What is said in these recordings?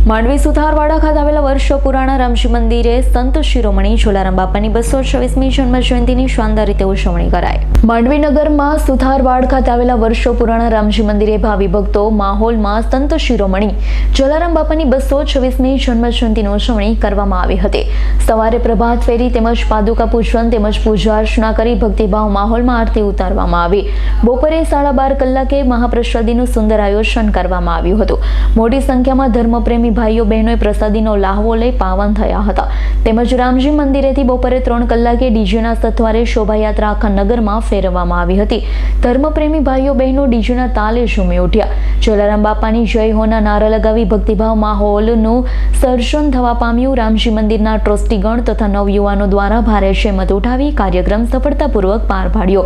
માંડવી સુથારવાડા ખાતે આવેલા વર્ષો પુરાણા રામજી મંદિરે સંત શિરોમણી જલારામ બાપાની 226મી જન્મ જયંતિની શાનદાર રીતે ઉજવણી કરાઈ। માંડવી નગરમાં સુથારવાડ ખાતે આવેલા વર્ષો પુરાણા રામજી મંદિરે ભાવિ ભક્તો માહોલમાં સંત શિરોમણી જલારામ બાપાની 226મી જન્મ જયંતિની ઉજવણી કરવામાં આવી હતી। સવારે પ્રભાત ફેરી તેમજ પાદુકા પૂજન તેમજ પૂજા અર્ચના કરી ભક્તિભાવ માહોલમાં આરતી ઉતારવામાં આવી। બપોરે 12:30 કલાકે મહાપ્રસાદીનું સુંદર આયોજન કરવામાં આવ્યું હતું। મોટી સંખ્યામાં ધર્મપ્રેમી ભાઈઓ બહેનોએ પ્રસાદીનો લાહવો લઈ પાવન થયા હતા। તેમજ રામજી મંદિરેથી બપોરે 3 કલાકે ડીજેના સથવારે શોભાયાત્રા આખા નગરમાં ફેરવવામાં આવી હતી। ધર્મપ્રેમી ભાઈઓ બહેનો ડીજેના તાલે ઝૂમી ઉઠ્યા। જલારામ બાપાની જય હોના નારા લગાવી ભક્તિભાવ માહોલનું સર્જન થવા પામ્યું। રામજી મંદિરના ટ્રસ્ટીગણ તથા નવયુવાનો દ્વારા ભારે જહેમત ઉઠાવી કાર્યક્રમ સફળતાપૂર્વક પાર પાડ્યો।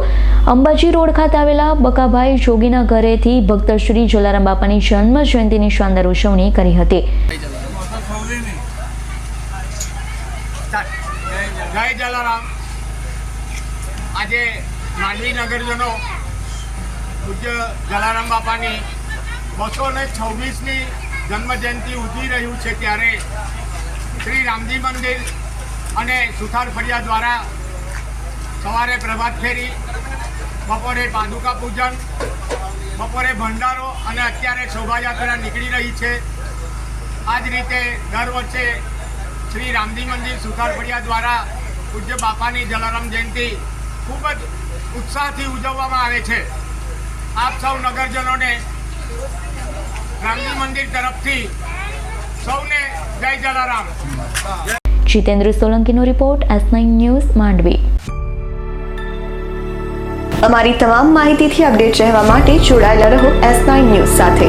અંબાજી રોડ ખાતે આવેલા બકાભાઈ જોગીના ઘરેથી ભક્ત શ્રી જલારામ બાપાની જન્મ જયંતિની શાનદાર ઉજવણી કરી હતી। જય જલારામ। આજે માંડવી નગરજનો પૂજ્ય જલારામ બાપાની 226મી જન્મ જયંતિ ઉજવી રહ્યું છે, ત્યારે શ્રી રામજી મંદિર અને સુથાર ફળિયા દ્વારા સવારે પ્રભાત ફેરી, બપોરે પાદુકા પૂજન, બપોરે ભંડારો અને અત્યારે શોભાયાત્રા નીકળી રહી છે। આ જ રીતે દર વર્ષે શ્રી રામજી મંદિર સુથાર ફળિયા દ્વારા પૂજ્ય બાપાની જલારામ જયંતિ ખૂબ જ ઉત્સાહથી ઉજવવામાં આવે છે। આપ સૌ નગરજનોને રામજી મંદિર તરફથી સૌને જય જલારામ। જીતેન્દ્ર સોલંકીનો રિપોર્ટ, S9 ન્યૂઝ, માંડવી। અમારી તમામ માહિતીથી અપડેટ રહેવા માટે જોડાયેલા રહો S9 ન્યૂઝ સાથે।